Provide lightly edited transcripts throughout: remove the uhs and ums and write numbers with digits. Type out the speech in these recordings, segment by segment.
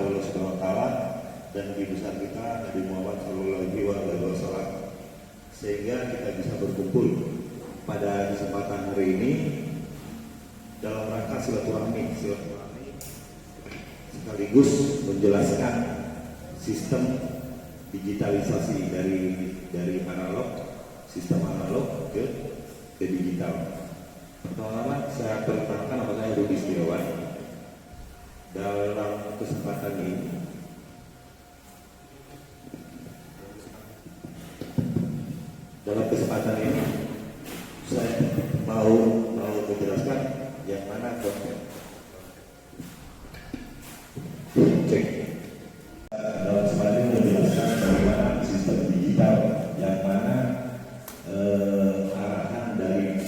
Allah Subhanahu wa taala dan Nabi besar kita Nabi Muhammad SAW, sehingga kita bisa berkumpul pada kesempatan hari ini dalam rangka silaturahmi sekaligus menjelaskan sistem digitalisasi dari sistem analog ke digital. Pertama-tama saya perkenalkan, nama saya Rudi Setiawan. Dalam kesempatan ini saya mau menjelaskan yang mana konten cek dalam kesempatan ini menjelaskan bagaimana sistem digital yang mana arahan dari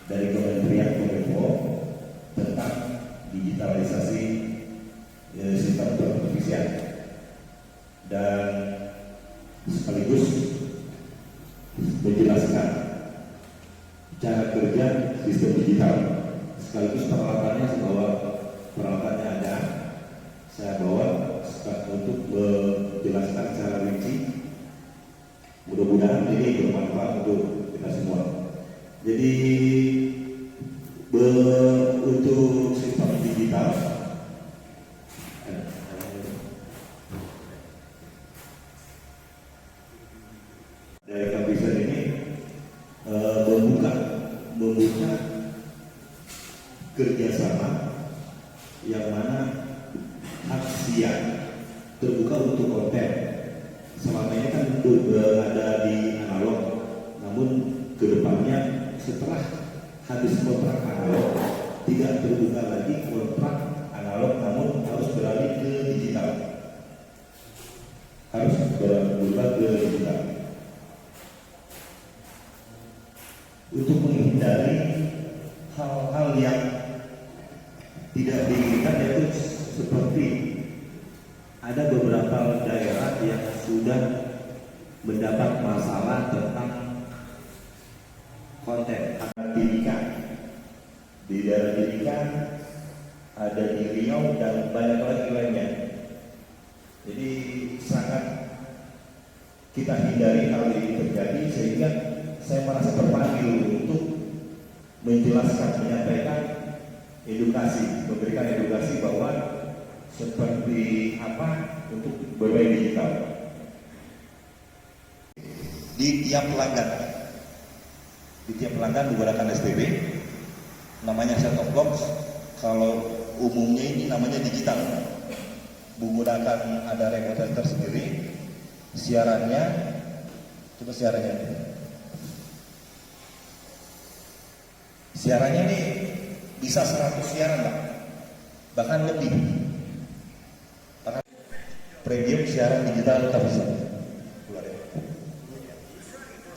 Kementerian Kominfo tentang digitalisasi sistem pertelevisian, dan sekaligus menjelaskan cara kerja sistem digital, sekaligus peralatannya ada. Saya bawa untuk menjelaskan secara rinci. Mudah-mudahan ini bermanfaat untuk kita semua. Jadi untuk sistem digital dari kabinet ini membuka kerjasama yang mana aksian terbuka untuk konten. Selama ini kan ada di analog, namun kedepannya setelah habis kontrak analog tidak terbuka lagi kontrak analog, namun harus beralih ke digital. Untuk menghindari hal-hal yang tidak diinginkan, yaitu seperti ada beberapa daerah yang sudah mendapat masalah tentang konten pendidikan. Di daerah pendidikan ada di Riau dan banyak lagi lainnya. Jadi sangat kita hindari hal ini terjadi, sehingga saya merasa terpanggil untuk menjelaskan, menyampaikan edukasi, memberikan edukasi bahwa seperti apa untuk bermain digital di tiap pelanggan menggunakan STB, namanya set top box. Kalau umumnya ini namanya digital, menggunakan ada remote tersendiri. Siarannya, coba siarannya nih bisa 100 siaran, bahkan lebih. Bahkan premium siaran digital tak bisa.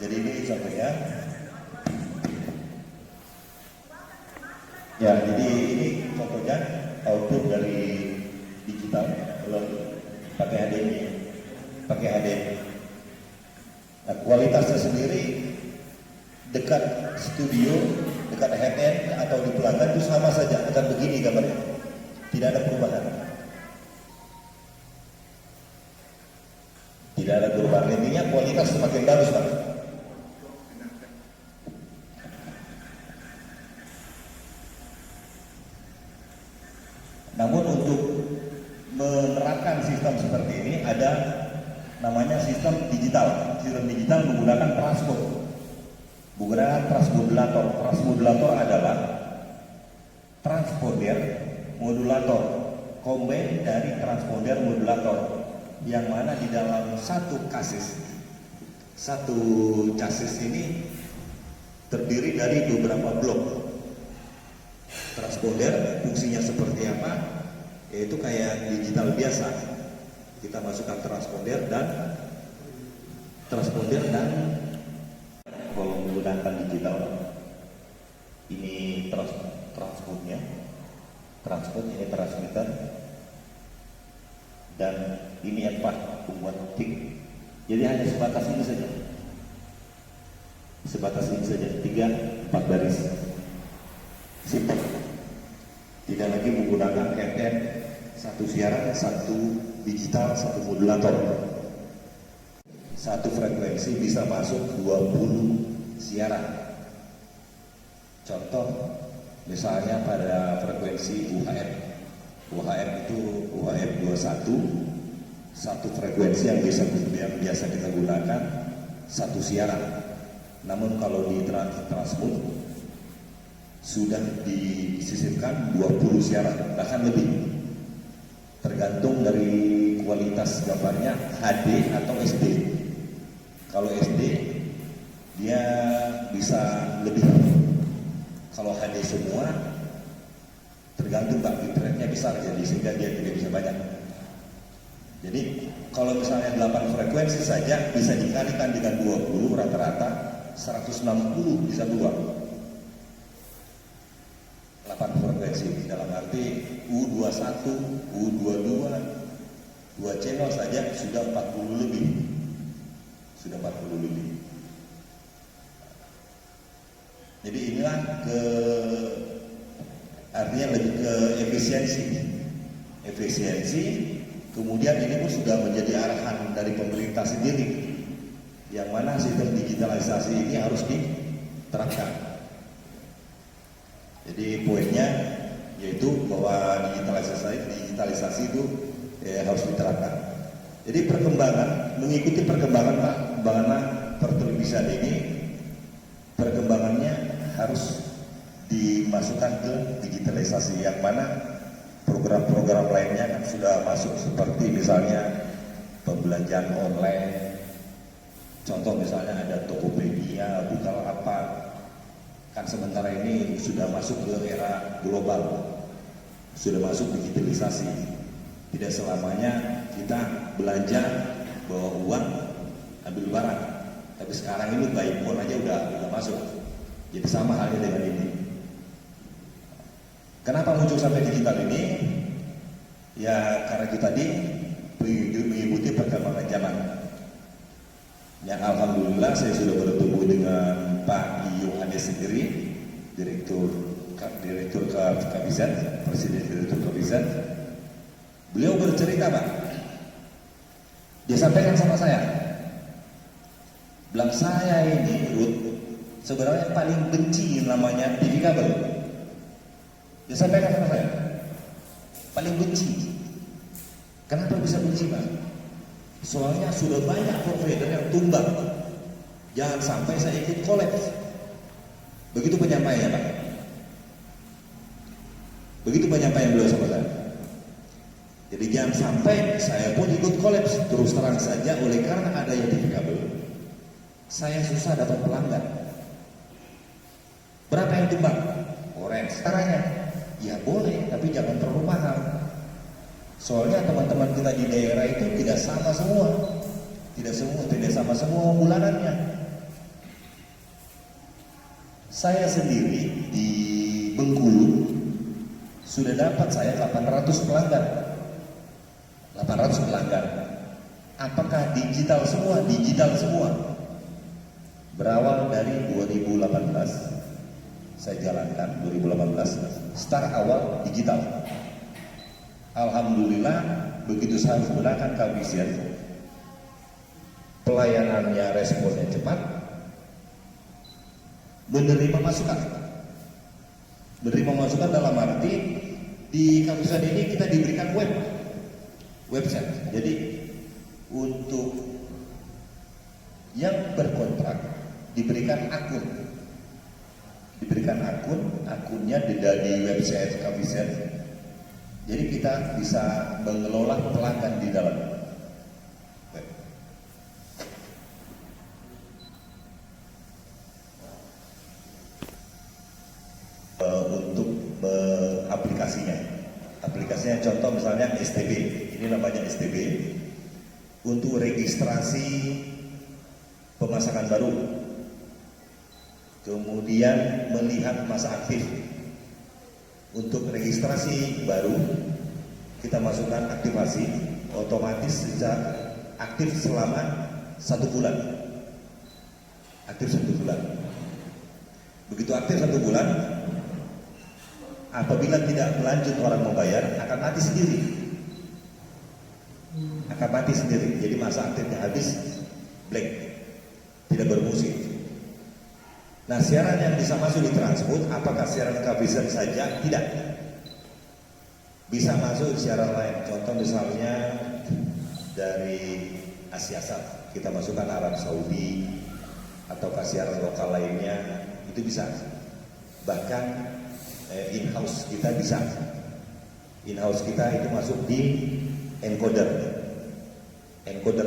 Jadi ini contohnya. Ya, jadi ini contohnya output dari digital kalau pakai HDMI. Nah, kualitasnya sendiri dekat studio, dekat headend atau di pelanggan itu sama saja, akan begini gambarnya, tidak ada perubahan. Intinya kualitas semakin bagus, Pak. Namun untuk menerapkan sistem seperti ini ada namanya sistem digital. Sistem digital menggunakan transmodulator. Transmodulator adalah transponder modulator, combine dari transponder modulator, yang mana di dalam satu chassis ini terdiri dari beberapa blok. Transponder fungsinya seperti apa? Yaitu kayak digital biasa. Kita masukkan transponder dan kalau menggunakan digital ini transpondnya, ini transmitter, dan ini F4 pembuat optik. Jadi hanya sebatas ini saja, 3-4 baris, simple. Tidak lagi menggunakan headend Satu siaran, satu digital, satu modulator. Satu frekuensi bisa masuk 20 siaran. Contoh, misalnya pada frekuensi UHF. UHF itu UHF 21, satu frekuensi yang biasa kita gunakan satu siaran. Namun kalau di Transmut sudah disisipkan 20 siaran, bahkan lebih. Tergantung dari kualitas gambarnya HD atau SD. Kalau SD dia bisa lebih. Kalau HD semua tergantung bitrate-nya besar, jadi sehingga dia tidak bisa banyak. Jadi kalau misalnya 8 frekuensi saja bisa dikalikan dengan 20, rata-rata 160 bisa keluar. 8 frekuensi dalam arti U21, U22, 2 channel saja sudah 40 lebih. Sudah 40 lebih. Jadi inilah artinya lebih ke efisiensi. Kemudian ini pun sudah menjadi arahan dari pemerintah sendiri, yang mana sistem digitalisasi ini harus diterapkan. Jadi poinnya yaitu bahwa digitalisasi itu harus diterapkan. Jadi mengikuti perkembangan pertelevisian ini, perkembangannya harus dimasukkan ke digitalisasi, yang mana program-program lainnya kan sudah masuk, seperti misalnya pembelanjaan online. Contoh misalnya ada Tokopedia, Bukalapak. Kan sementara ini sudah masuk ke era global, sudah masuk digitalisasi. Tidak selamanya kita belanja bawa uang ambil barang, tapi sekarang ini by phone aja udah masuk. Jadi sama halnya dengan ini. Kenapa muncul sampai digital ini? Ya karena kita mengikuti perkembangan zaman. Yang alhamdulillah saya sudah bertemu dengan Pak Yohanes sendiri, Direktur Kabizat, Presiden Direktur Kabizat. Beliau bercerita, Pak. Dia sampaikan sama saya, bilang saya ini Ruth sebenarnya paling benci namanya TV kabel. Dia sampaikan sama saya, paling benci. Kenapa bisa benci, Pak? Soalnya sudah banyak provider yang tumbang. Jangan sampai saya ikut kolaps. Begitu penyampaiannya, Pak. Begitu penyampaian beliau sama saya. Jadi jangan sampai saya pun ikut kolaps. Terus terang saja, oleh karena adanya TV kabel, saya susah dapat pelanggan. Berapa yang tumbang? Orange. Caranya, ya boleh, tapi jangan terlalu mahal. Soalnya teman-teman kita di daerah itu tidak sama semua. Tidak sama semua bulanannya. Saya sendiri di Bengkulu sudah dapat saya 800 pelanggan. 800 pelanggan. Apakah digital semua? Digital semua. Berawal dari 2018 saya jalankan 2018, start awal digital. Alhamdulillah begitu saya menggunakan Kabizat, pelayanannya, responnya cepat, menerima masukan dalam arti di Kabizat ini kita diberikan website. Jadi untuk yang berkontrak diberikan akunnya di website Kabizat. Jadi kita bisa mengelola pelanggan di dalam. Untuk aplikasinya contoh misalnya STB, ini namanya STB, untuk registrasi pemasangan baru, kemudian melihat masa aktif. Untuk registrasi baru kita masukkan aktivasi, otomatis sejak aktif selama 1 bulan. Aktif 1 bulan. Begitu aktif 1 bulan, apabila tidak melanjut orang membayar, akan mati sendiri. akan mati sendiri. Jadi masa aktifnya habis, blank, tidak berfungsi. Nah, siaran yang bisa masuk di Transmut, apakah siaran kabelsen saja? Tidak. Bisa masuk di siaran lain. Contoh misalnya dari Asia kita masukkan Arab Saudi atau siaran lokal lainnya, itu bisa. Bahkan in-house kita bisa. In-house kita itu masuk di encoder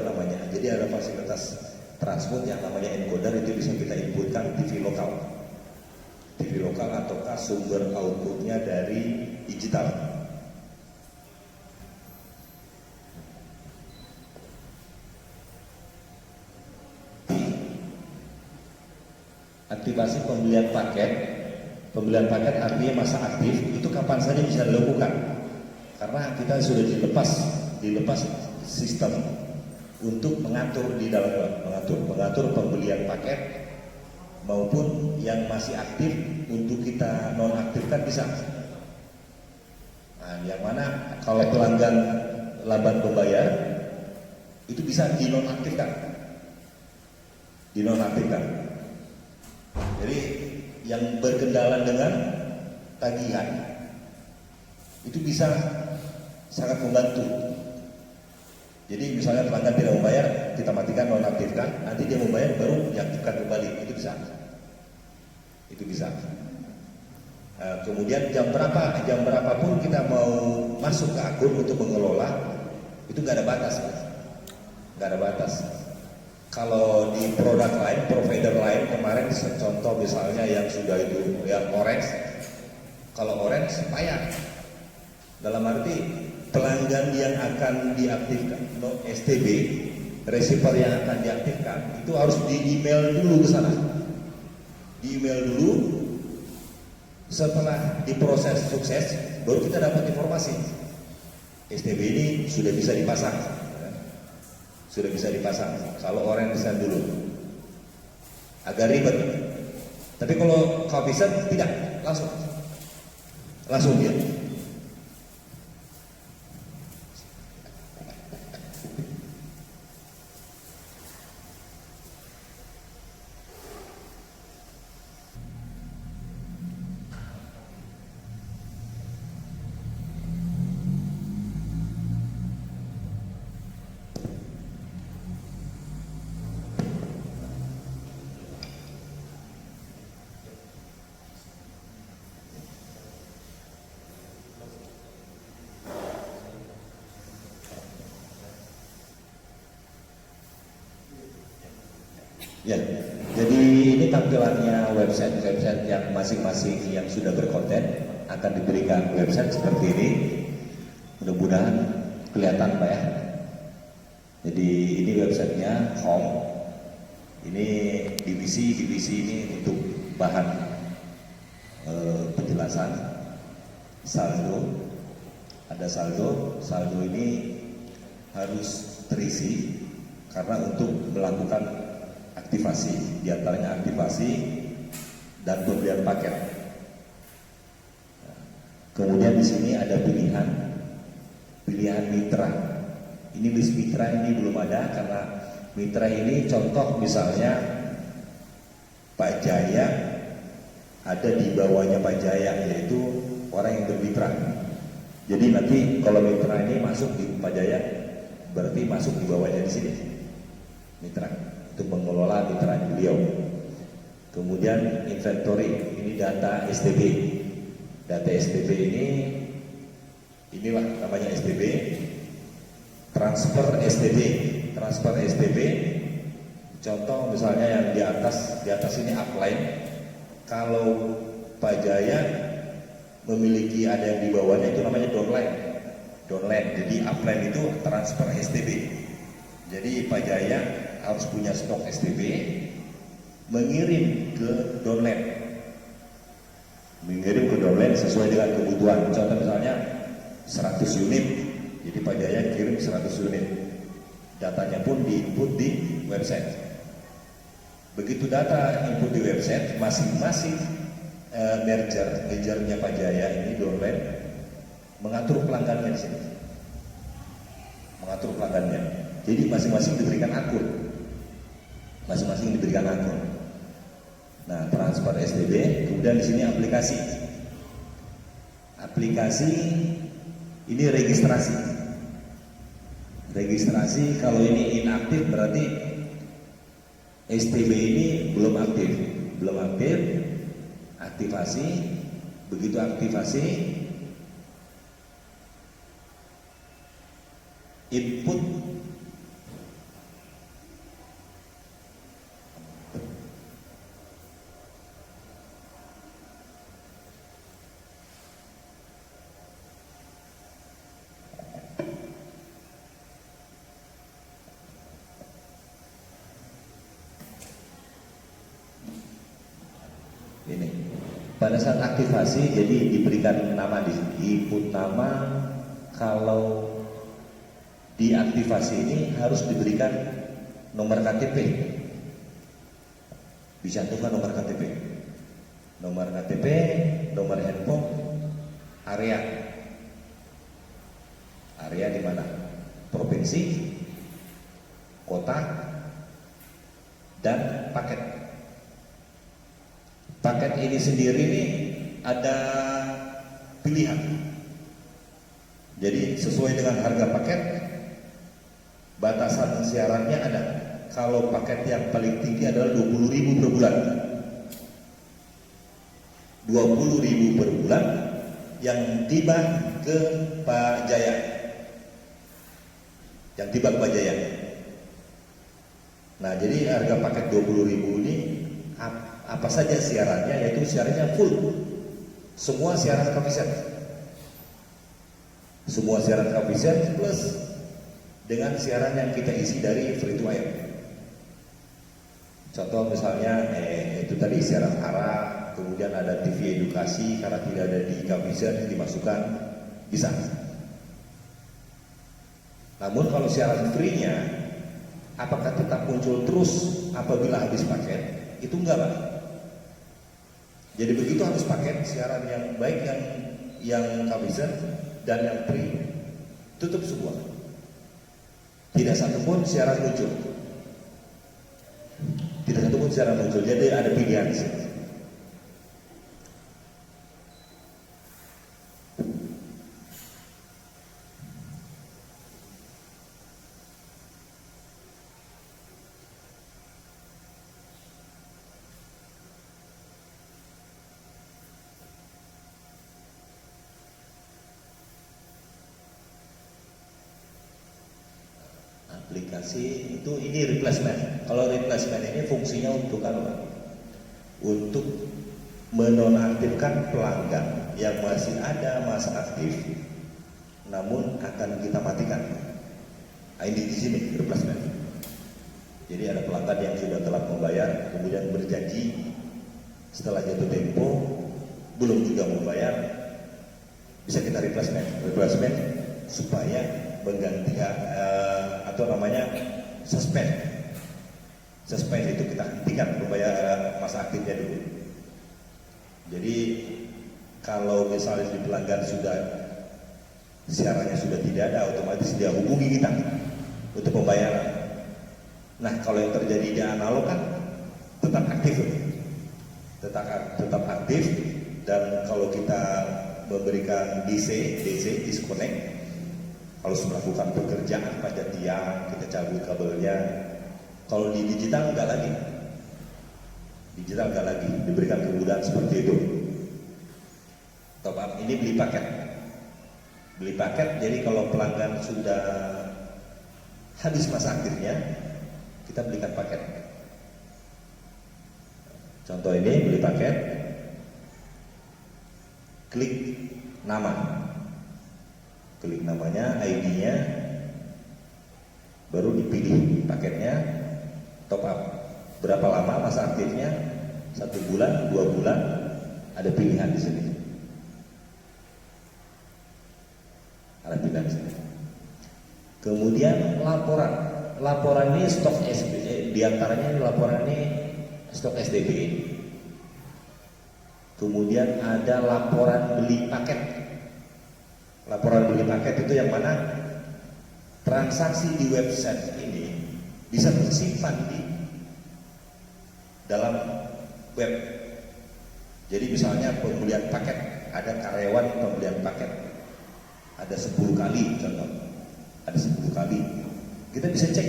namanya. Jadi ada fasilitas Transmut yang namanya encoder, itu bisa kita inputkan TV lokal ataukah sumber outputnya dari digital. Aktivasi pembelian paket artinya masa aktif itu kapan saja bisa dilakukan, karena kita sudah dilepas sistem untuk mengatur di dalam mengatur pembelian paket maupun yang masih aktif untuk kita nonaktifkan bisa. Nah, yang mana kalau pelanggan lambat membayar itu bisa dinonaktifkan. Jadi yang berkendala dengan tagihan itu bisa sangat membantu. Jadi misalnya pelanggan tidak membayar, kita matikan, nonaktifkan, nanti dia membayar baru diaktifkan kembali, itu bisa. Kemudian jam berapapun kita mau masuk ke akun untuk mengelola, itu nggak ada batas. Kalau di produk lain, provider lain kemarin contoh misalnya yang sudah itu yang Orange, kalau Orange payah, dalam arti pelanggan yang akan diaktifkan STB, receiver yang akan diaktifkan itu harus di email dulu ke sana, setelah diproses sukses baru kita dapat informasi STB ini sudah bisa dipasang. Kalau orang bisa dulu agak ribet, tapi kalau kabelsen tidak, langsung dia. Ya, jadi ini tampilannya website yang masing-masing yang sudah berkonten akan diberikan website seperti ini. Mudah-mudahan kelihatan Pak ya. Jadi ini websitenya home. Ini divisi ini untuk bahan penjelasan. Saldo, ada saldo ini harus terisi karena untuk melakukan aktivasi, diantaranya aktivasi dan pembelian paket. Kemudian di sini ada pilihan mitra. Ini list mitra ini belum ada karena mitra ini contoh misalnya Pak Jaya, ada di bawahnya Pak Jaya yaitu orang yang bermitra. Jadi nanti kalau mitra ini masuk di Pak Jaya berarti masuk di bawahnya di sini mitra, untuk mengelola mitra beliau. Kemudian inventory, ini data STB. Data STB inilah namanya STB. Transfer STB. Contoh misalnya yang di atas ini upline. Kalau Pak Jaya memiliki ada yang di bawahnya itu namanya downline. Jadi upline itu transfer STB. Jadi Pak Jaya harus punya stok STB, mengirim ke downline sesuai dengan kebutuhan. Contoh misalnya 100 unit, jadi Pak Jaya kirim 100 unit. Datanya pun diinput di website. Begitu data input di website, masing-masing manajernya Pak Jaya ini downline mengatur pelanggannya di sini. mengatur pelanggannya. Jadi masing-masing diberikan akun, Nah, transfer SDB, kemudian di sini aplikasi. Aplikasi ini registrasi. Registrasi kalau ini inaktif berarti STB ini belum aktif. Aktivasi. Begitu aktivasi, input ini. Pada saat aktivasi, jadi diberikan nama di sini, input nama. Kalau diaktifasi ini harus diberikan nomor KTP, dicantumkan nomor KTP, nomor handphone, area di mana, provinsi, kota, dan paket. Paket ini sendiri ini ada pilihan. Jadi sesuai dengan harga paket, batasan siarannya ada. Kalau paket yang paling tinggi adalah 20.000 per bulan. 20.000 per bulan yang tiba ke Pak Jaya. Nah, jadi harga paket 20.000 ini apa saja siarannya, yaitu siarannya full, semua siaran kapiset plus dengan siaran yang kita isi dari free to air. Contoh misalnya itu tadi siaran arah, kemudian ada TV edukasi karena tidak ada di kapiset dimasukkan, bisa. Namun kalau siaran free-nya apakah tetap muncul terus apabila habis paket? Itu enggak, Pak. Jadi begitu habis paket, siaran yang baik yang kapiset dan yang free tutup semua. Tidak satu pun siaran muncul. Jadi ada pilihan di sini. Aplikasi itu ini replacement. Kalau replacement ini fungsinya untuk apa? Untuk menonaktifkan pelanggan yang masih ada masa aktif, namun akan kita matikan. Nah, ini di sini replacement. Jadi ada pelanggan yang sudah telah membayar, kemudian berjanji setelah jatuh tempo belum juga membayar, bisa kita replacement supaya mengganti atau namanya suspend itu kita hentikan membayar masa aktifnya dulu. Jadi kalau misalnya di pelanggan siarannya sudah tidak ada, otomatis dia hubungi kita untuk pembayaran. Nah, kalau yang terjadi di analog kan tetap aktif, dan kalau kita memberikan DC disconnect, kalau sudah melakukan pekerjaan pada tiang, kita cabut kabelnya. Kalau di digital enggak lagi, diberikan kemudahan seperti itu. Top up ini beli paket. Jadi kalau pelanggan sudah habis masa aktifnya, kita belikan paket. Contoh ini beli paket, klik namanya, ID-nya, baru dipilih paketnya, top up. Berapa lama masa aktifnya? 1 bulan, 2 bulan, ada pilihan di sini. Kemudian laporan ini stok SDB, diantaranya laporan ini stok SDB. Kemudian ada laporan beli paket. Laporan beli paket itu yang mana? transaksi di website ini bisa tersimpan di dalam web. Jadi misalnya pembelian paket, ada karyawan pembelian paket, ada 10 kali contoh, ada 10 kali, kita bisa cek,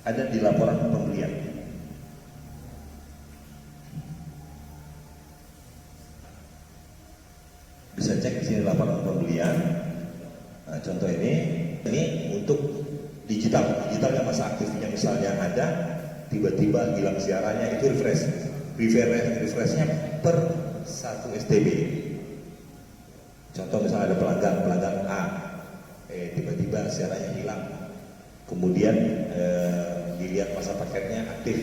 ada di laporan pembelian. Bisa cek di sini laporan pembelian. Nah, contoh ini untuk digitalnya masa aktifnya misalnya ada, tiba-tiba hilang siarannya, itu refreshnya per 1 STB. Contoh misalnya ada pelanggan A, tiba-tiba siarannya hilang, kemudian dilihat masa paketnya aktif,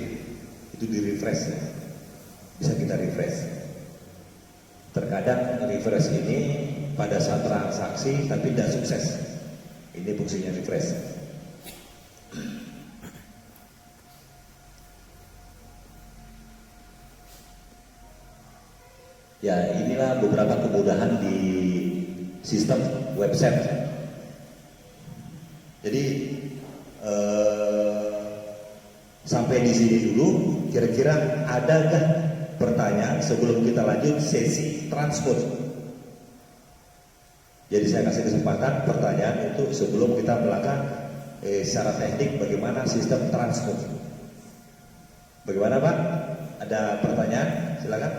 itu di refresh, bisa kita refresh. Terkadang refresh ini pada saat transaksi tapi tidak sukses, ini fungsinya refresh. Ya, inilah beberapa kemudahan di sistem website. Jadi sampai di sini dulu. Kira-kira adakah pertanyaan sebelum kita lanjut sesi transport? Jadi saya kasih kesempatan pertanyaan untuk sebelum kita melakukan secara teknik bagaimana sistem transport. Bagaimana Pak? Ada pertanyaan? Silakan.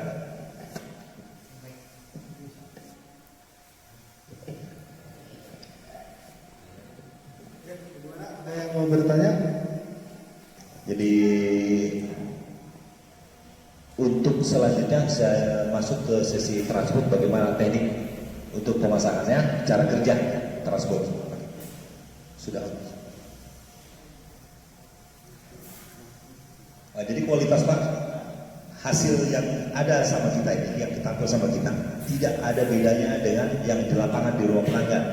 Ada yang mau bertanya? Jadi untuk selanjutnya saya masuk ke sesi transport, bagaimana teknik untuk pemasangannya, cara kerja transport. Sudah. Nah, jadi kualitas Pak, hasil yang ada sama kita ini, yang ditampil sama kita, tidak ada bedanya dengan yang di lapangan di ruang pelanggan.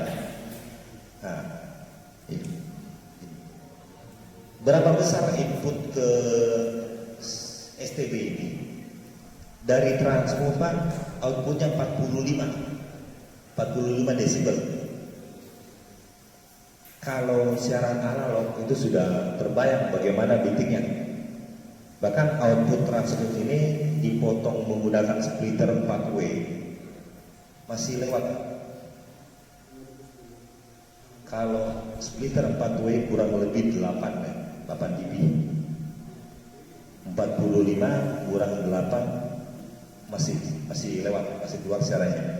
Nah, ini. Berapa besar input ke STB ini? Dari transmut Pak, outputnya 45 desibel. Kalau siaran analog itu sudah terbayang bagaimana bitingnya. Bahkan output transmut ini dipotong menggunakan splitter 4W, masih lewat. Kalau splitter 4W kurang lebih 8 dB. 45 kurang 8 masih lewat, masih keluar siarannya.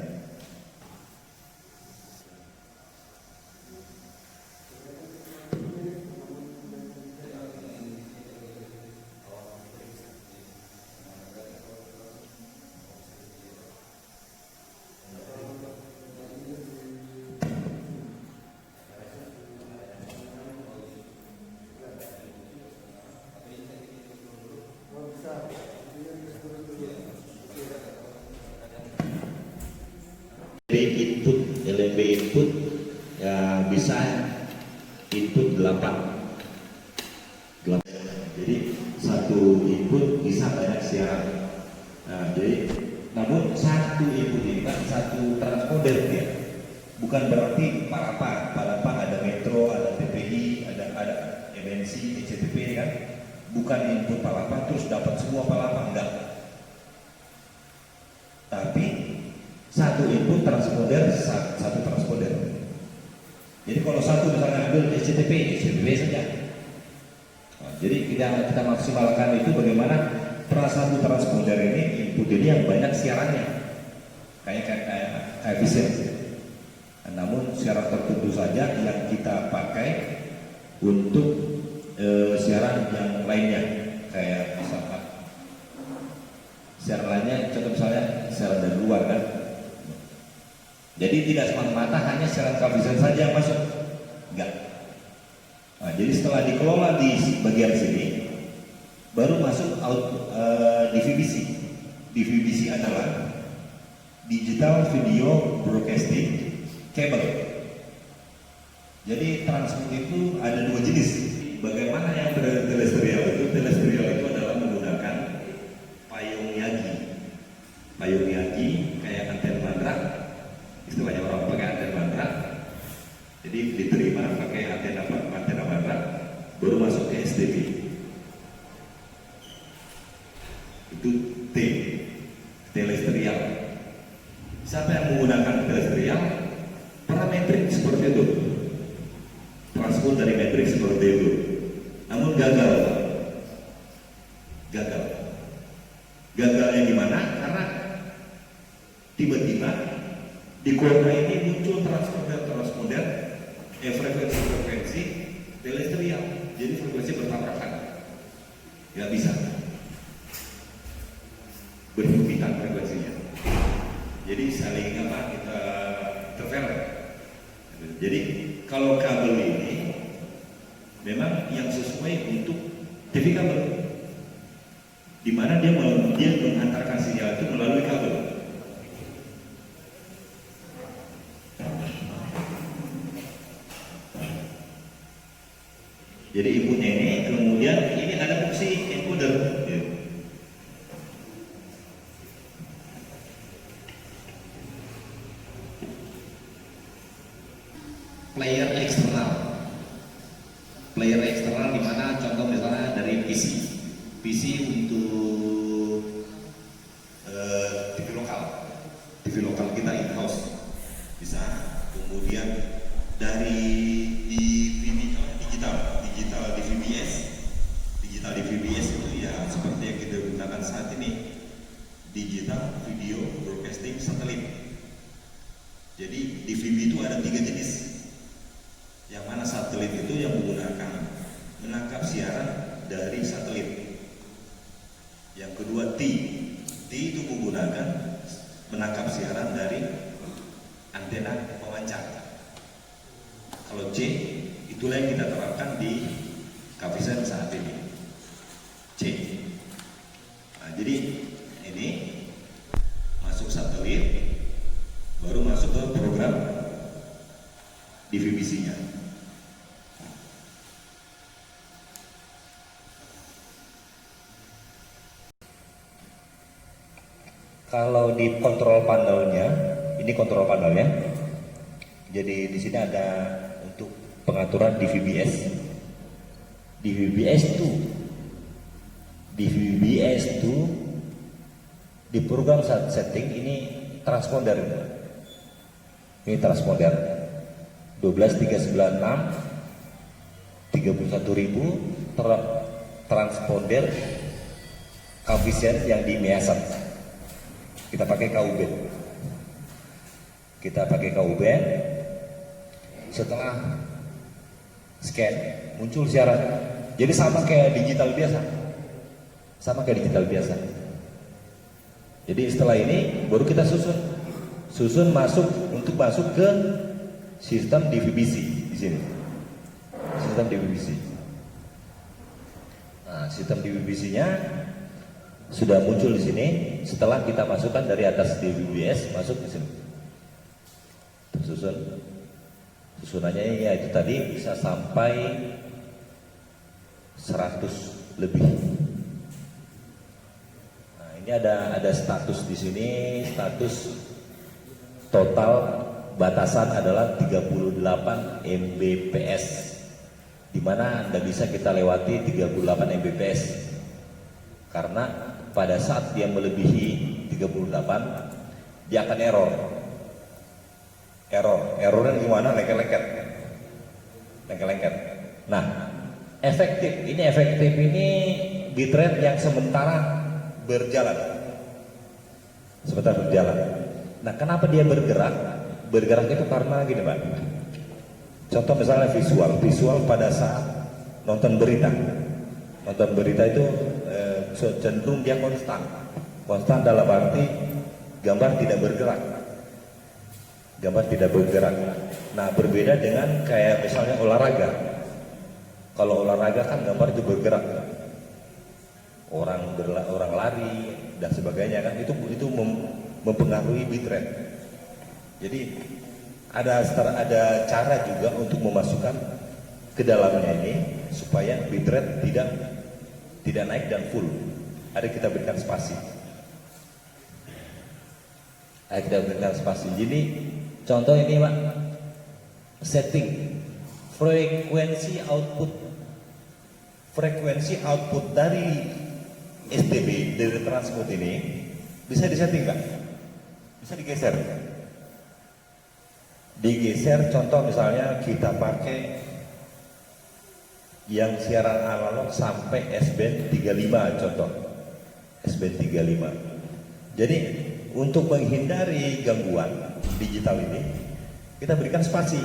LMB input ya bisa input 8. Jadi satu input bisa banyak siaran. Nah, jadi namun satu input ini kan satu transponder ya. Bukan berarti Palapa ada Metro, ada TPI, ada MNC, ECTP kan. Bukan input Palapa terus dapat semua Palapa, enggak. Tapi satu input transponder, satu transponder. Jadi kalau satu misalnya ambil SCTP saja. Nah, jadi kita maksimalkan itu bagaimana satu transponder ini input ini yang banyak siarannya, kayak efisien. Nah, namun siaran tertentu saja yang kita pakai untuk siaran yang lainnya, kayak misalkan siaran lainnya, contoh misalnya siaran dari luar kan. Jadi tidak semata-mata hanya siaran kabel saja yang masuk, enggak. Nah, jadi setelah dikelola di bagian sini, baru masuk DVB-C. DVB-C adalah Digital Video Broadcasting Cable. Jadi transmut itu ada dua jenis. Bagaimana yang terestrial itu? Terestrial itu adalah menggunakan payung yagi kayak anten mandrak. Istilahnya orang pakai anten mandrak, jadi diterima pakai antena TV. Itu T, terestrial. Siapa yang menggunakan terestrial? Parametrik seperti itu, transpon dari metrik seperti itu, namun gagal. Gagalnya di mana? Karena tiba-tiba di kuota ini muncul transponder frekuensi terestrial, jadi frekuensi bertabrakan, nggak bisa berhimpitan frekuensinya, jadi saling kita interfere. Jadi kalau kabel ini memang yang sesuai untuk TV kabel, di mana dia mengantarkan sinyal itu melalui kabel. Jadi inputnya ini, kemudian ini ada fungsi encoder. Player eksternal di mana contoh misalnya dari PC untuk TV lokal kita in-house bisa, kemudian dari digital di VBS itu ya seperti yang kita gunakan saat ini, digital video broadcasting satelit. Jadi di VB itu ada 3 jenis. Yang mana satelit itu yang menggunakan menangkap siaran dari satelit. Yang kedua T itu menggunakan menangkap siaran dari antena pemancar. Kalau C itulah yang kita terapkan di Kavisen saat ini. C. Nah, jadi ini masuk satelit, baru masuk ke program DVB-nya. Kalau di kontrol panelnya, ini kontrol panelnya. Jadi di sini ada untuk pengaturan DVB-S. DVB-S itu di program setting ini transponder. Ini transponder 12396 31.000 transponder Kavisen yang di Measat. Kita pakai KUB. Setelah scan muncul siaran. Jadi sama kayak digital biasa. Jadi setelah ini baru kita susun masuk ke sistem DVB-C di sini. Sistem DVB-C. Nah, sistem DVB-C-nya sudah muncul di sini setelah kita masukkan dari atas DVB-S masuk di sini. Susunannya ya itu tadi bisa sampai 100 lebih. Nah, ini ada status di sini, status total batasan adalah 38 Mbps, di mana tidak bisa kita lewati 38 Mbps karena pada saat dia melebihi 38 dia akan errornya gimana? Lengket-lengket. Nah, efektif ini bitrate yang sementara berjalan. Nah, kenapa dia bergerak itu karena gini Pak, contoh misalnya visual pada saat nonton berita itu cenderung dia konstan dalam arti gambar tidak bergerak. Nah, berbeda dengan kayak misalnya olahraga. Kalau olahraga kan gambar itu bergerak, orang lari dan sebagainya kan, itu mempengaruhi bitrate. Jadi ada cara juga untuk memasukkan ke dalamnya ini supaya bitrate tidak naik dan full. Ada kita berikan spasi. Jadi contoh ini Pak, setting frekuensi output frekuensi output dari STB, dari transmut ini bisa disetting Pak? Bisa digeser. Digeser, contoh misalnya kita pakai yang siaran analog sampai S-band 35 contoh. S-band 35. Jadi untuk menghindari gangguan digital ini, kita berikan spasi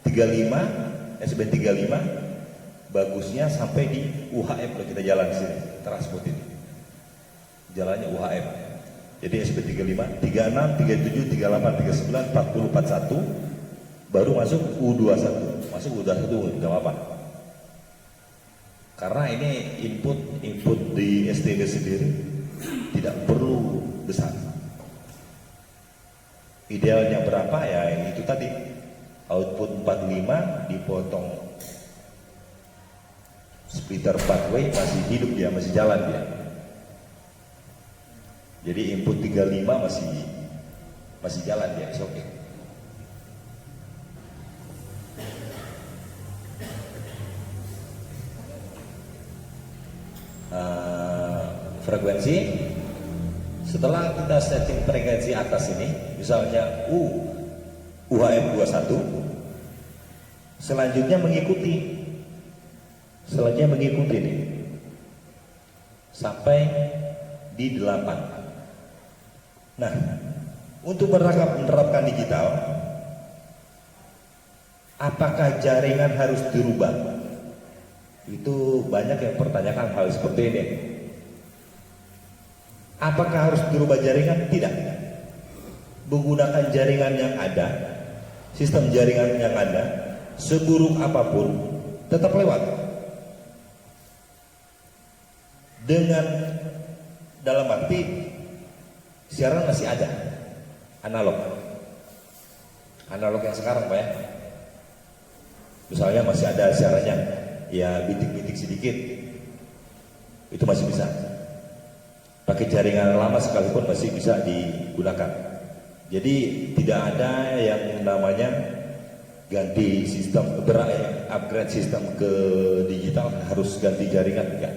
35, S-band 35, bagusnya sampai di UHF kalau kita jalan di sini, transmut ini. Jalannya UHF. Jadi SB 35, 36, 37, 38, 39, 40, 41 baru masuk U21. Masuk U21 enggak apa-apa. Karena ini input di STB sendiri tidak perlu besar. Idealnya berapa ya ini itu tadi. Output 45 dipotong splitter 4 way masih hidup dia, masih jalan dia. Jadi input 35 masih jalan dia, oke. Okay. Frekuensi, setelah kita setting frekuensi atas ini, misalnya UHF 21, selanjutnya mengikuti nih sampai di 8. Nah, untuk menerapkan digital, apakah jaringan harus dirubah? Itu banyak yang pertanyakan hal seperti ini. Apakah harus dirubah jaringan? Tidak. Menggunakan jaringan yang ada, sistem jaringan yang ada, seburuk apapun, tetap lewat. Dengan dalam arti siaran masih ada, analog yang sekarang Pak ya. Misalnya masih ada siarannya, ya bitik-bitik sedikit, itu masih bisa. Pakai jaringan lama sekalipun masih bisa digunakan. Jadi tidak ada yang namanya ganti sistem, upgrade sistem ke digital harus ganti jaringan, enggak.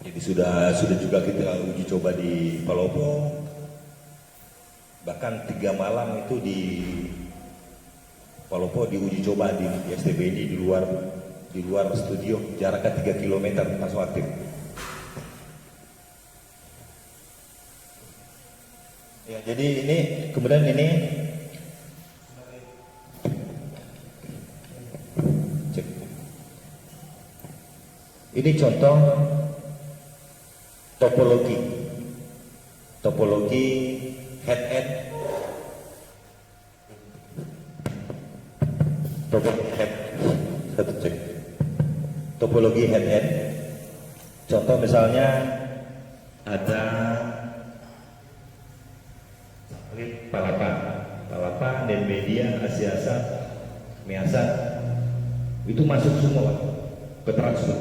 Jadi sudah juga kita uji coba di Palopo, bahkan 3 malam itu di Palopo diuji coba di STB ini di luar studio, jaraknya 3 km langsung aktif. Ya, jadi ini kemudian ini cek. Ini contoh topologi head-end, topologi head-end. Contoh misalnya ada Palapa, Denmedia, Asiasa, Miasa, itu masuk semua ke transmut.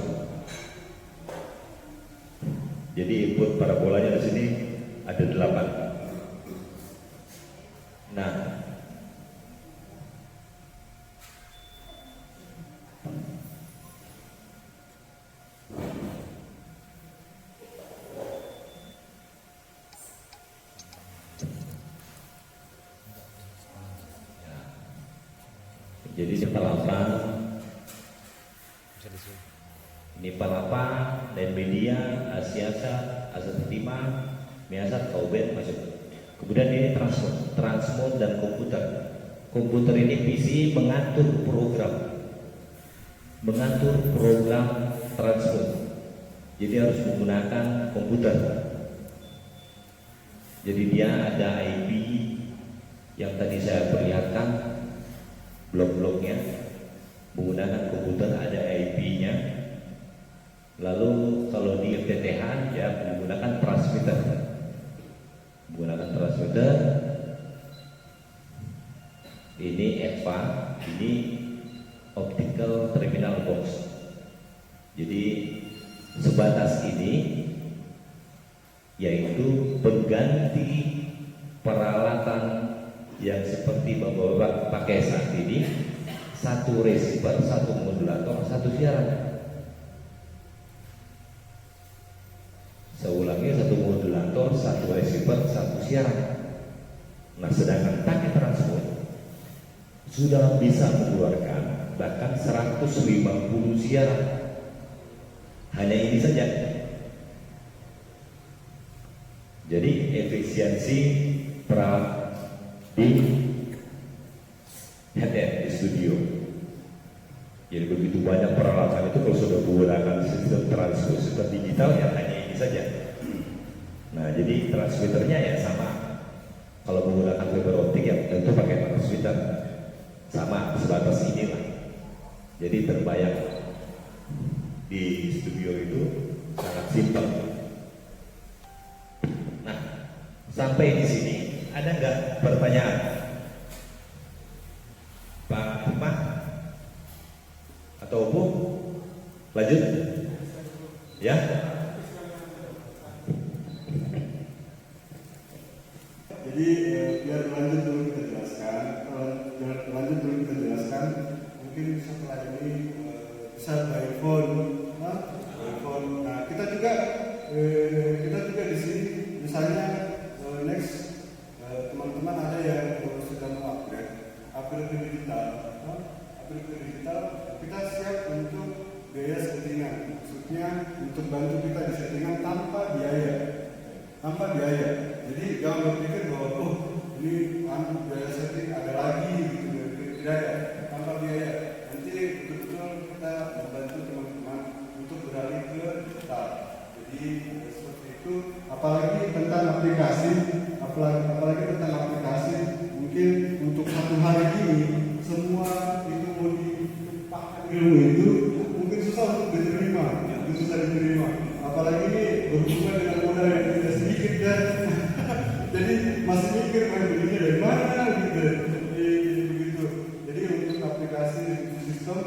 Jadi input parabolanya di sini ada 8. Nah, jadi ini Palapa, Denmedia, Asiasa, Asatima, Miasat, Kauben masuk. Kemudian ini transmut dan komputer. Komputer ini PC mengatur program transmut. Jadi harus menggunakan komputer. Jadi dia ada IP yang tadi saya perlihatkan, blok-bloknya menggunakan komputer, ada IP-nya. Lalu kalau di FTTH ya menggunakan transmitter. Ini EVA, ini optical terminal box. Jadi sebatas ini yaitu pengganti peralatan yang seperti Bapak pakai saat ini satu receiver, satu modulator, satu siaran. Seulangi, satu modulator, satu receiver, satu siaran. Nah, sedangkan paket transport sudah bisa mengeluarkan bahkan 150 siaran. Hanya ini saja. Jadi efisiensi perawat di headend di studio. Jadi begitu banyak peralatan itu kalau sudah menggunakan sistem transmitter digital ya hanya ini saja. Nah, jadi transmitternya ya sama. Kalau menggunakan fiber optik ya tentu pakai transmitter sama sebatas inilah. Jadi terbayang di studio itu sangat simpel. Nah, sampai di sini ada nggak pertanyaan, Pak Hikmah atau Bu? Lanjut, ya. Jadi biar lanjut dulu kita jelaskan, mungkin setelah ini bisa by phone, Nah kita juga di sini, misalnya next teman-teman ada yang sedang upgrade ke digital, kita siap untuk biaya settingan, maksudnya untuk bantu kita di settingan tanpa biaya. Jadi jangan berpikir bahwa ini biaya setting ada lagi gitu, tidak ya, tanpa biaya. Nanti betul-betul kita membantu teman-teman untuk beralih ke digital. Jadi seperti itu. Apalagi tentang aplikasi, mungkin untuk satu hari ini semua itu mau dipakai ilmu itu mungkin susah untuk diterima. Apalagi ini berhubungan dengan modal yang tidak sedikit dan jadi masih mikir belinya dari mana gitu. Begitu. Jadi untuk aplikasi sistem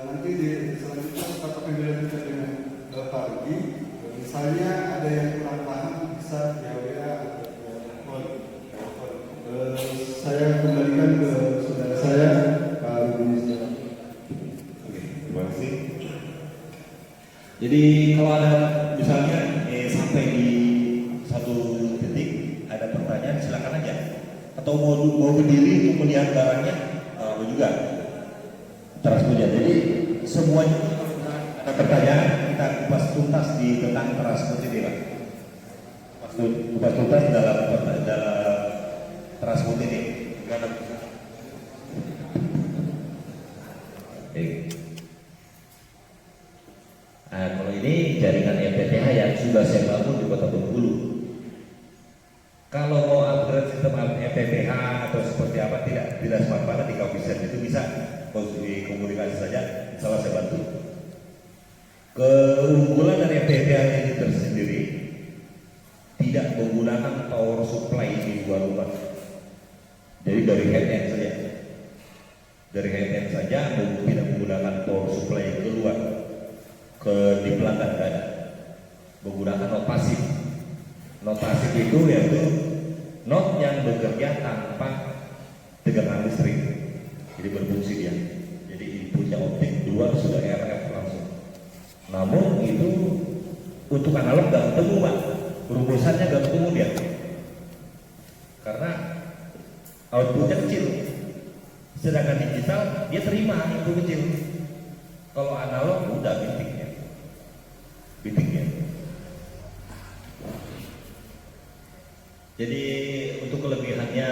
nanti di selanjutnya kita akan dilanjutkan dengan Pak Rugi. Misalnya ada yang kurang paham bisa via WA atau telepon. Saya kembalikan ke saudara saya Pak Rugi. Oke, terima kasih. Jadi kalau ada misalnya sampai di satu titik ada pertanyaan silakan aja. Atau mau berdiri untuk melihat barangnya juga transpuja. Jadi semuanya ada pertanyaan kita kupas tuntas di tentang transport ini lah. Kupas tuntas dalam transport ini. Nah, kalau ini jaringan FTTH yang sudah saya bangun di Kota Bengkulu. Kalau mau upgrade sistem FTTH atau seperti apa tidak smart banget di Kabupaten itu bisa komunikasi saja, insya Allah saya bantu. Keunggulan dari FTTH ini tersendiri tidak menggunakan power supply di luar rumah. Jadi dari headend saja. Dari headend saja tidak menggunakan power supply keluar di pelanggan ada menggunakan not pasif. Not pasif itu yaitu not yang bekerja tanpa tegangan listrik, jadi berfungsi dia. Jadi inputnya optik, keluar sudah RF langsung. Namun itu untuk analog nggak ketemu Pak, rumusannya nggak ketemu dia, karena outputnya kecil. Sedangkan digital dia terima itu kecil. Kalau analog udah bintiknya. Jadi untuk kelebihannya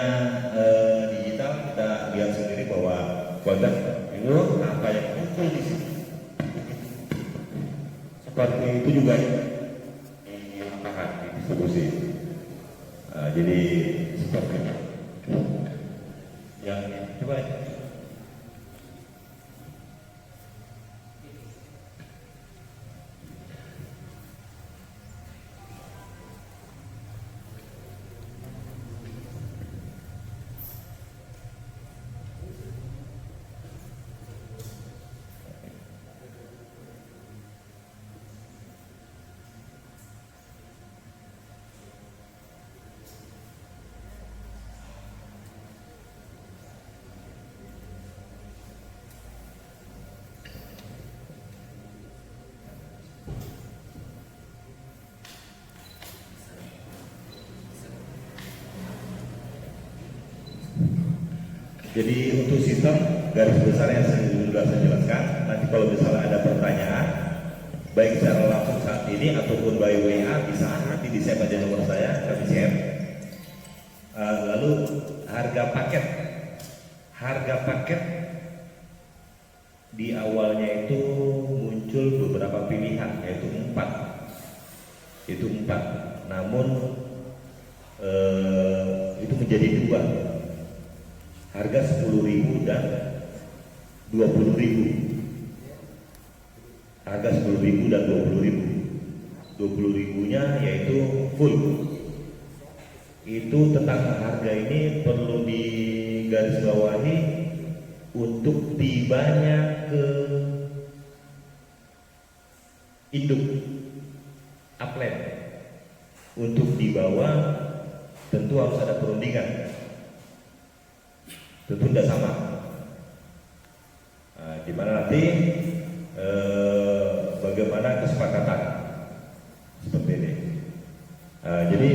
digital kita lihat sendiri bahwa konten itu apa yang muncul di sini. Seperti itu juga dilakukan di distribusi. Jadi seperti itu. Yang coba. Jadi untuk sistem garis besarnya sudah saya jelaskan. Nanti kalau misalnya ada pertanyaan, baik secara langsung saat ini ataupun by WA bisa nanti di save aja nomor saya, kami share. Lalu harga paket di awalnya itu muncul beberapa pilihan, yaitu 4. Namun itu menjadi 2. Harga 10.000 dan 20.000. Harga 10.000 dan 20.000. 20.000-nya yaitu full. Itu tentang harga ini perlu digarisbawahi untuk tibanya ke induk upland. Untuk dibawa tentu harus ada perundingan. Tentu tidak sama. Di mana nanti bagaimana kesepakatan seperti ini. Jadi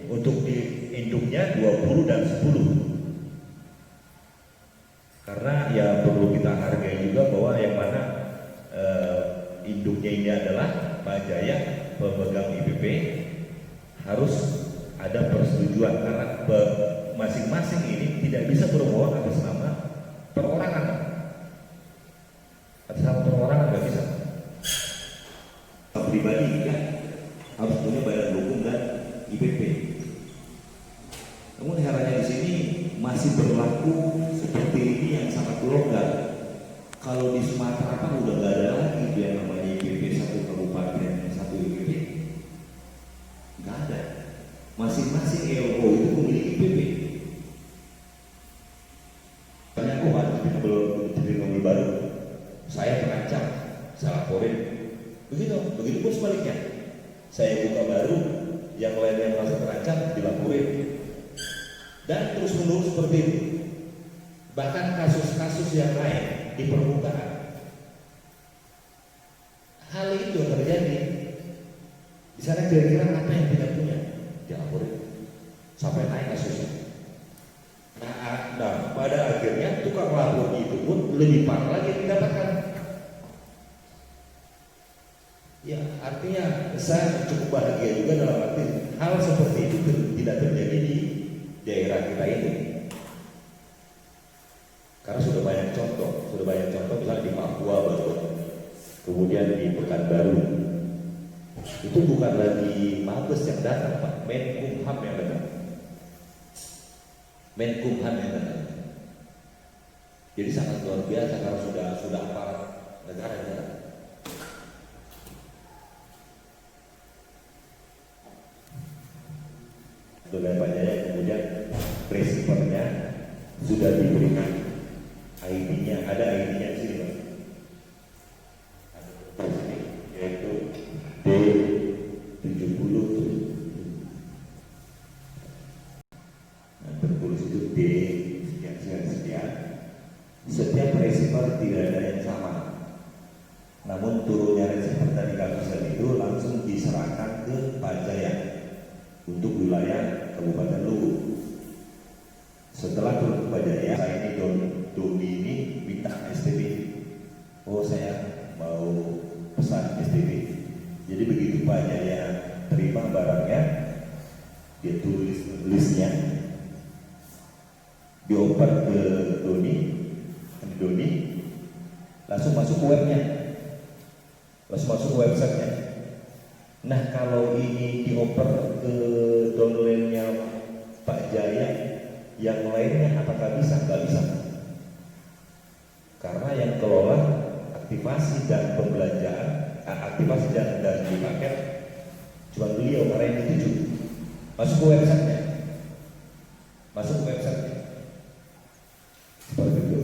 untuk di induknya 20 dan 10. Karena ya perlu kita hargai juga bahwa yang mana induknya ini adalah Pak Jaya pemegang IPP, harus ada persetujuan karena masing-masing ini tidak bisa berbohong atas nama perorangan. Atas nama perorangan nggak bisa. Pribadi kan harus punya badan hukum dan IPP. Namun herannya di sini masih berlaku seperti ini yang sangat longgar. Kalau di Sumatera kan udah nggak ada lagi yang namanya IPP satu kabupaten satu IPP. Nggak ada. Masing-masing LO itu memiliki IPP. Mobil baru, saya terancam, saya laporin. Begitu pun sebaliknya. Saya buka baru, yang lainnya merasa terancam, dilaporin. Dan terus menerus seperti itu. Bahkan kasus-kasus yang lain di permukaan. Hal itu terjadi. Di sana kira-kira apa yang tidak punya, dilaporin. Sampai naik kasusnya. Nah, pada akhirnya tukang lapor itu pun lebih parah lagi didapatkan. Ya, artinya saya cukup bahagia juga dalam arti hal seperti itu tidak terjadi di daerah kita ini. Karena sudah banyak contoh misalnya di Papua baru, kemudian di Pekanbaru. Itu bukan lagi Mabes yang datang, Pak, Menkumham yang datang. Menkumham yang datang. Jadi sangat luar biasa karena sudah aparat negara yang datang. Oleh Pak Jaya, kemudian receiver-nya sudah diberikan ID-nya, ada ID-nya di sini, Pak. Ada di sini, yaitu D70. Nah, tertulis itu D sekian. Setiap receiver tidak ada yang sama. Namun turunnya receiver dari Kabupaten itu langsung diserahkan ke Pak Jaya untuk wilayah Kabupaten Luwu. Setelah turun ke Pak Jaya, saya ini Doni ini minta STB. Oh, saya mau pesan STB. Jadi begitu Pak Jaya terima barangnya, dia tulis listnya, dioper ke Doni, langsung masuk ke webnya, langsung masuk ke websitenya. Nah, kalau ini dioper ke downline-nya Pak Jaya, yang lainnya apakah bisa? Nggak bisa. Karena yang kelola aktivasi dan pembelanjaan, aktivasi dan di paket cuma beliau, karena yang dituju. Masuk ke websitenya. Seperti itu.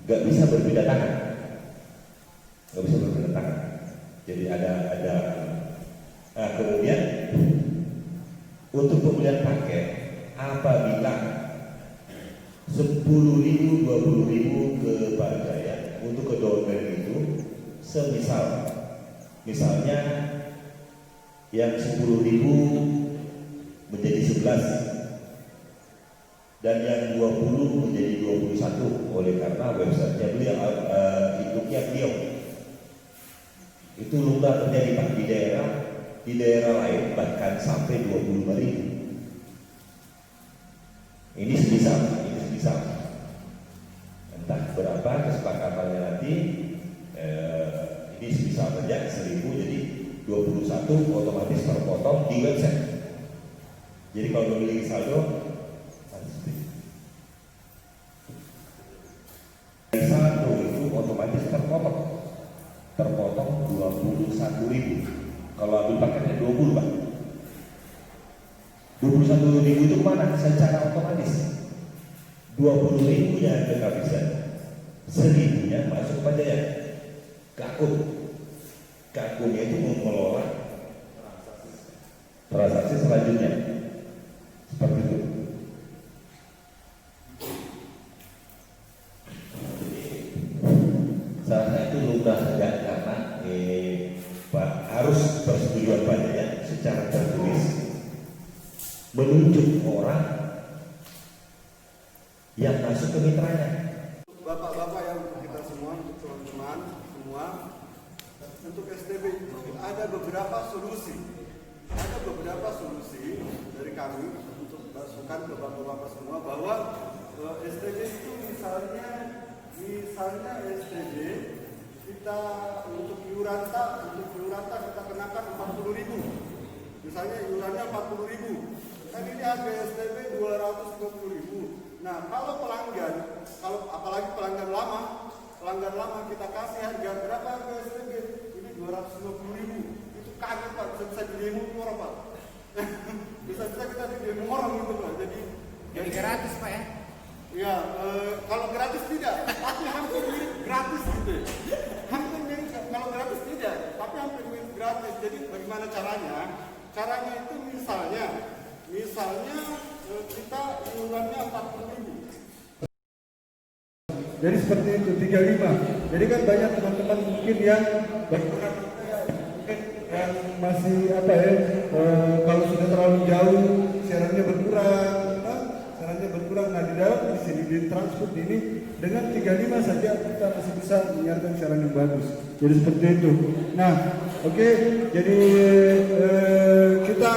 Nggak bisa berbeda tangan. Jadi ada. Nah, kemudian untuk pembelian paket apabila 10.000, 20.000 ke Pak Jaya untuk ke downline itu, misalnya yang 10.000 menjadi 11 dan yang 20 menjadi 21 oleh karena websitenya beliau induknya beliau. Itu lumrah terjadi Pak di daerah lain bahkan sampai 25.000. Ini sebisa. Entah berapa kesepakatannya nanti. Ini sebisa saja 1.000 jadi 21 otomatis terpotong di website. Jadi kalau memiliki saldo saldo itu otomatis terpotong 21.000. Kalau ambil paketnya 20 Pak. 21.000 itu mana? Secara otomatis 20.000 nya ke Kapisan, 1.000 nya masuk ke Pajaya, ke akunnya itu mengelola transaksi selanjutnya seperti itu. Salah itu lumrah saja karena Pak harus persetujuan Pajaya secara tertulis menunjuk orang yang masuk ke mitranya. Bapak-bapak yang kita semua, untuk teman-teman semua, untuk STB itu ada beberapa solusi. Ada beberapa solusi dari kami untuk masukan ke bapak-bapak semua bahwa STB itu misalnya STB kita untuk iuran kita kenakan 40.000. Misalnya iurannya 40.000. Kan ini harga STB 220.000. Nah, kalau apalagi pelanggan lama kita kasih harga berapa harga STB? Ini 250.000. Itu kaget Pak, bisa di demo orang Pak. bisa kita di demo orang gitu Pak. Jadi gratis Pak ya? Ya, kalau gratis tidak, tapi hampir mirip gratis gitu. Hampir mirip, kalau gratis tidak, tapi hampir mirip gratis. Jadi bagaimana caranya? Caranya itu misalnya kita iurannya 40.000. Jadi seperti itu 35. Jadi kan banyak teman-teman mungkin yang berkurang, mungkin yang masih kalau sudah terlalu jauh siarannya berkurang. Nah di dalam di sini di transport ini dengan 35 saja kita masih bisa menyiarkan siaran yang bagus. Jadi seperti itu. Nah, oke. Jadi kita